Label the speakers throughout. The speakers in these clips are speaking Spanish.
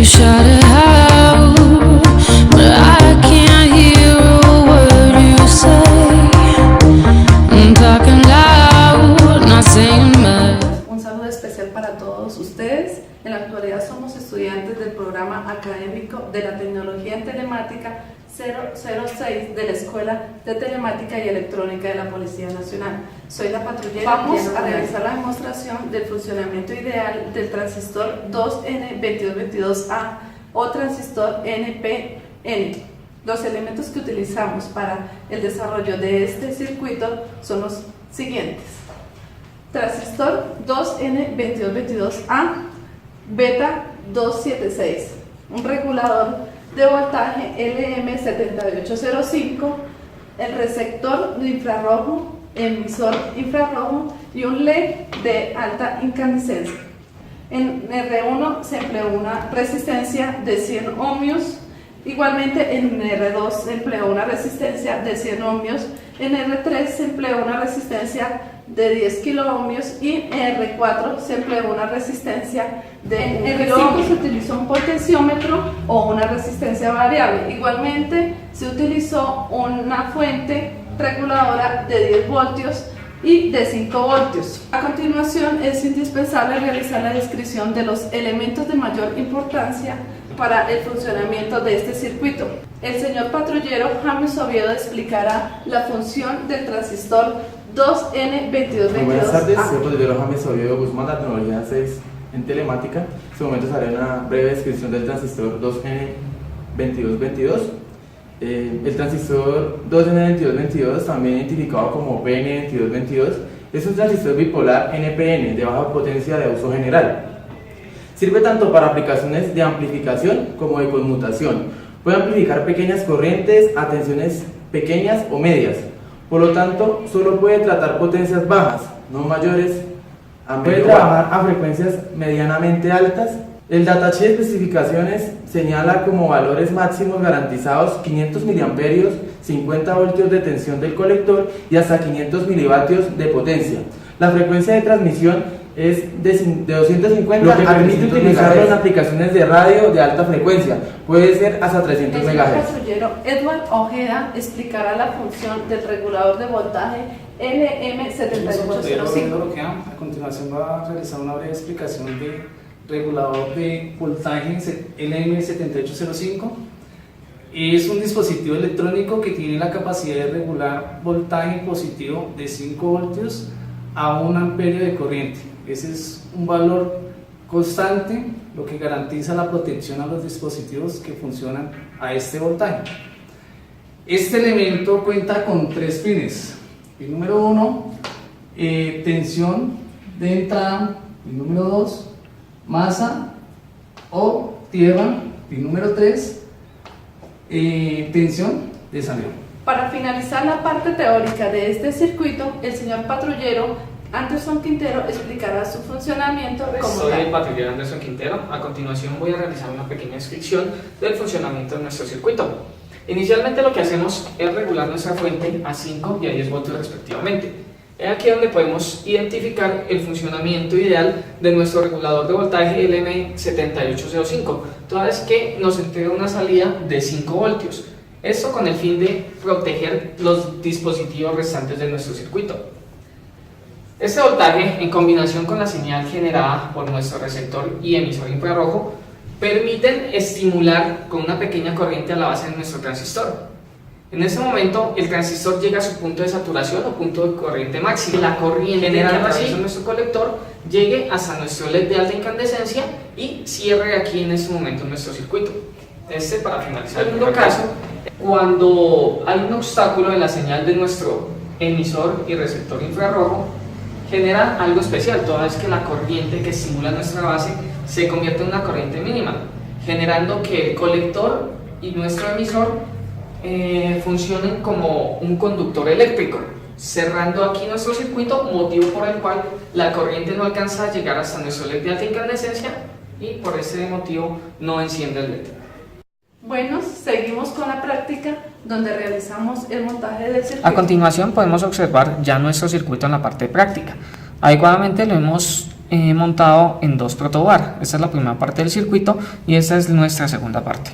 Speaker 1: You shout it out, but I can't hear a word you say. I'm talking loud, not saying much.
Speaker 2: Un saludo especial para todos ustedes. En la actualidad somos estudiantes del programa académico de la tecnología en telemática 006 de la Escuela de Telemática y Electrónica de la Policía Nacional. Soy la patrullera. Vamos a realizar la demostración del funcionamiento ideal del transistor 2N2222A o transistor NPN. Los elementos que utilizamos para el desarrollo de este circuito son los siguientes: transistor 2N2222A beta 276, un regulador de voltaje LM7805, el receptor de infrarrojo, emisor infrarrojo y un LED de alta incandescencia. En R1 se empleó una resistencia de 100 ohmios, igualmente en R2 se empleó una resistencia de 100 ohmios, en R3 se empleó una resistencia de 10 kiloohmios y en R4 se empleó una resistencia de 1 kiloohmios. Se utilizó un potenciómetro o una resistencia variable. Igualmente se utilizó una fuente reguladora de 10 voltios y de 5 voltios. A continuación es indispensable realizar la descripción de los elementos de mayor importancia para el funcionamiento de este circuito. El señor patrullero James Oviedo explicará la función del transistor 2N2222A.
Speaker 3: Buenas tardes, soy el patrullero James Oviedo Guzmán, de la tecnología 6 en telemática. En este momento haré una breve descripción del transistor 2N2222. El transistor 2N2222, también identificado como PN2222, es un transistor bipolar NPN de baja potencia de uso general. Sirve tanto para aplicaciones de amplificación como de conmutación. Puede amplificar pequeñas corrientes a tensiones pequeñas o medias. Por lo tanto, solo puede tratar potencias bajas, no mayores. Puede trabajar a frecuencias medianamente altas. El datasheet de especificaciones señala como valores máximos garantizados 500 mA, 50 voltios de tensión del colector y hasta 500 milivatios de potencia. La frecuencia de transmisión es de 250, lo que permite utilizarlo en aplicaciones de radio de alta frecuencia. Puede ser hasta 300 MHz.
Speaker 2: El patrullero Edward Ojeda explicará la función del regulador de voltaje LM7805.
Speaker 4: A continuación va a realizar una breve explicación del regulador de voltaje LM7805. Es un dispositivo electrónico que tiene la capacidad de regular voltaje positivo de 5 voltios a 1 amperio de corriente. Ese es un valor constante, lo que garantiza la protección a los dispositivos que funcionan a este voltaje. Este elemento cuenta con 3 pines. Pin número 1, tensión de entrada. Pin número 2, masa o tierra. Pin número 3, tensión de salida.
Speaker 2: Para finalizar la parte teórica de este circuito, el señor patrullero Anderson Quintero explicará su funcionamiento como
Speaker 5: Soy
Speaker 2: tal.
Speaker 5: el patrullero Anderson Quintero. A continuación voy a realizar una pequeña descripción del funcionamiento de nuestro circuito. Inicialmente lo que hacemos es regular nuestra fuente a 5 y a 10 voltios respectivamente. Es aquí donde podemos identificar el funcionamiento ideal de nuestro regulador de voltaje LM7805, toda vez que nos entrega una salida de 5 voltios. Esto con el fin de proteger los dispositivos restantes de nuestro circuito. Este voltaje, en combinación con la señal generada por nuestro receptor y emisor infrarrojo, permiten estimular con una pequeña corriente a la base de nuestro transistor. En este momento, el transistor llega a su punto de saturación o punto de corriente máxima. La corriente generada que atraviesa nuestro colector llegue hasta nuestro LED de alta incandescencia y cierre aquí en este momento nuestro circuito. Para finalizar. En segundo caso, cuando hay un obstáculo en la señal de nuestro emisor y receptor infrarrojo, genera algo especial, toda vez que la corriente que estimula nuestra base se convierte en una corriente mínima, generando que el colector y nuestro emisor funcionen como un conductor eléctrico, cerrando aquí nuestro circuito, motivo por el cual la corriente no alcanza a llegar hasta nuestro LED de alta incandescencia y por ese motivo no enciende el LED.
Speaker 2: Bueno, seguimos con la práctica donde realizamos el montaje del circuito.
Speaker 5: A continuación podemos observar ya nuestro circuito en la parte práctica. Adecuadamente lo hemos montado en dos protobar. Esta es la primera parte del circuito y esta es nuestra segunda parte.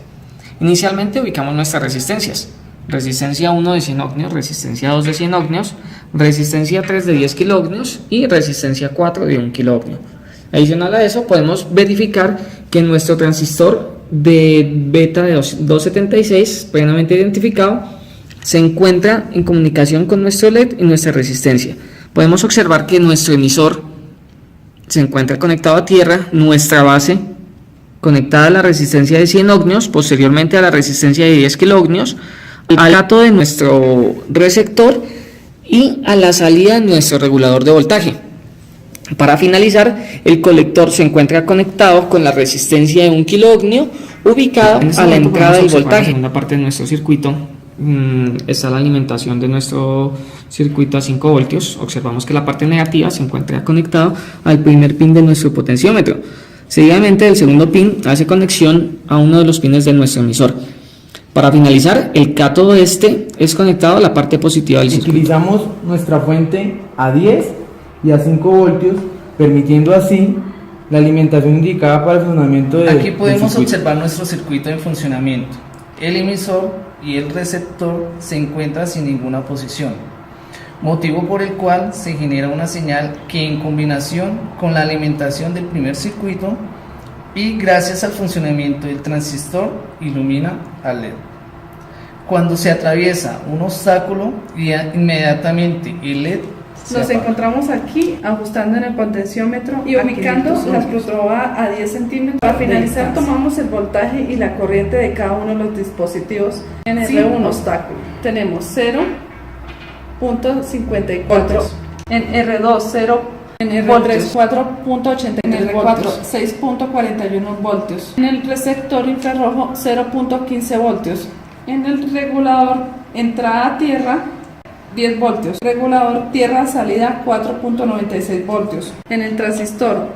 Speaker 5: Inicialmente ubicamos nuestras resistencias. Resistencia 1 de 100 ohmios, resistencia 2 de 100 ohmios, resistencia 3 de 10 kiloohmios y resistencia 4 de 1 kiloohmio. Adicional a eso, podemos verificar que nuestro transistor de beta de 276, plenamente identificado, se encuentra en comunicación con nuestro LED y nuestra resistencia. Podemos observar que nuestro emisor se encuentra conectado a tierra, nuestra base conectada a la resistencia de 100 ohmios, posteriormente a la resistencia de 10 kiloohmios, al gato de nuestro receptor y a la salida de nuestro regulador de voltaje. Para finalizar, el colector se encuentra conectado con la resistencia de 1 kiloohmio ubicada a la entrada del voltaje. En la segunda parte de nuestro circuito está la alimentación de nuestro circuito a 5 voltios. Observamos que la parte negativa se encuentra conectada al primer pin de nuestro potenciómetro. Seguidamente, el segundo pin hace conexión a uno de los pines de nuestro emisor. Para finalizar, el cátodo es conectado a la parte positiva del circuito.
Speaker 3: Utilizamos nuestra fuente a 10 y a 5 voltios, permitiendo así la alimentación indicada para el funcionamiento de.
Speaker 4: Aquí podemos observar nuestro circuito en funcionamiento. El emisor y el receptor se encuentran sin ninguna posición, motivo por el cual se genera una señal que, en combinación con la alimentación del primer circuito y gracias al funcionamiento del transistor, ilumina al LED. Cuando se atraviesa un obstáculo, inmediatamente el LED se
Speaker 2: Nos
Speaker 4: apaga.
Speaker 2: encontramos aquí ajustando en el potenciómetro y ubicando la protoba a 10 centímetros. Para finalizar, tomamos el voltaje y la corriente de cada uno de los dispositivos. En R1 obstáculo tenemos 0.54, en R2 0, en R3 4.83, en R4 6.41 voltios, en el receptor infrarrojo 0.15 voltios, en el regulador entrada a tierra 10 voltios, regulador tierra salida 4.96 voltios, en el transistor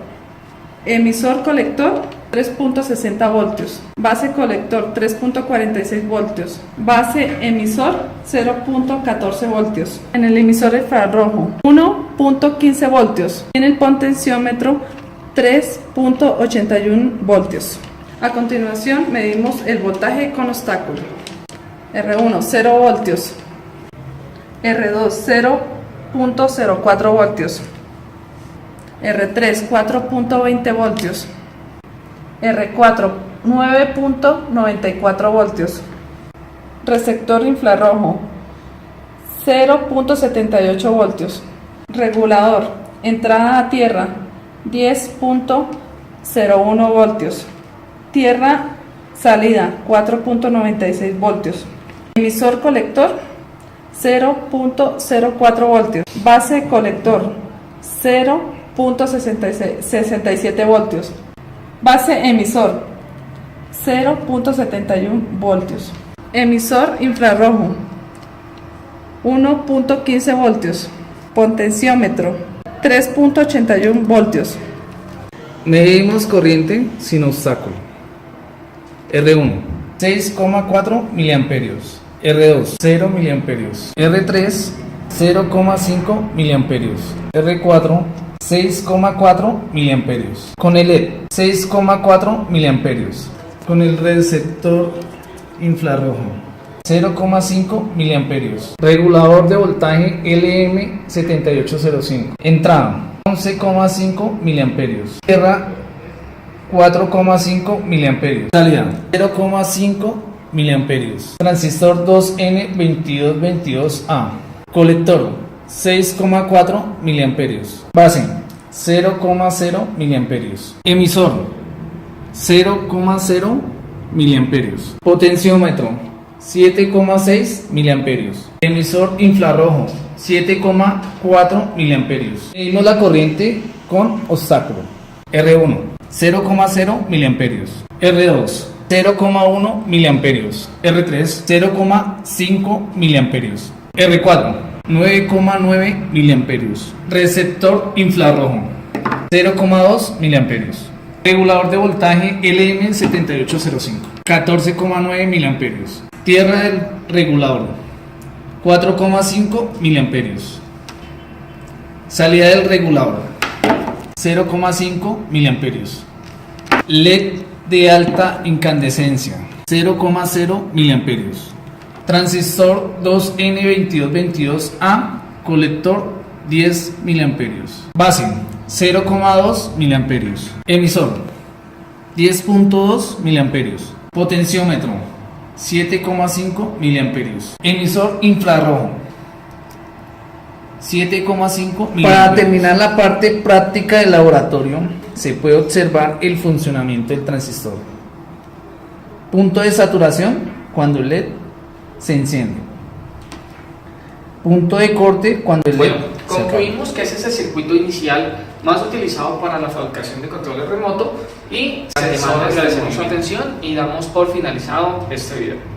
Speaker 2: emisor colector 3.60 voltios, base colector 3.46 voltios, base emisor 0.14 voltios, en el emisor infrarrojo 1.15 voltios, en el potenciómetro 3.81 voltios. A continuación medimos el voltaje con obstáculo. R1 0 voltios, R2 0.04 voltios, R3 4.20 voltios, R4 9.94 voltios, receptor infrarrojo 0.78 voltios, regulador entrada a tierra 10.01 voltios, tierra salida 4.96 voltios, emisor colector 0.04 voltios, base colector 0.67 voltios, base emisor 0.71 voltios, emisor infrarrojo 1.15 voltios, potenciómetro 3.81 voltios.
Speaker 4: Medimos corriente sin obstáculo. R1 6,4 miliamperios, R2 0 miliamperios, R3 0,5 miliamperios, R4 6,4 miliamperios, con el LED 6,4 miliamperios, con el receptor infrarrojo 0,5 miliamperios, regulador de voltaje LM7805, entrada 11,5 miliamperios, tierra 4,5 miliamperios, salida 0,5 miliamperios, transistor 2N2222A, colector 6,4 miliamperios, base 0,0 miliamperios, emisor 0,0 miliamperios, potenciómetro 7,6 miliamperios, emisor infrarrojo 7,4 miliamperios. Medimos la corriente con obstáculo. R1 0,0 miliamperios, R2 0,1 miliamperios, R3 0,5 miliamperios, R4 9,9 miliamperios, receptor infrarrojo 0,2 miliamperios, regulador de voltaje LM7805 14,9 miliamperios, tierra del regulador 4,5 miliamperios, salida del regulador 0,5 miliamperios. LED de alta incandescencia, 0,0 miliamperios. Transistor 2N2222A, colector 10 miliamperios. Base 0,2 miliamperios. Emisor 10,2 miliamperios. Potenciómetro 7,5 miliamperios. Emisor infrarrojo 7,5 miliamperios. Para terminar la parte práctica del laboratorio, se puede observar el funcionamiento del transistor. Punto de saturación cuando el LED se enciende. Punto de corte cuando el LED
Speaker 5: Bueno,
Speaker 4: se apaga.
Speaker 5: concluimos que ese es el circuito inicial más utilizado para la fabricación de controles remoto y agradecemos su atención y damos por finalizado este video.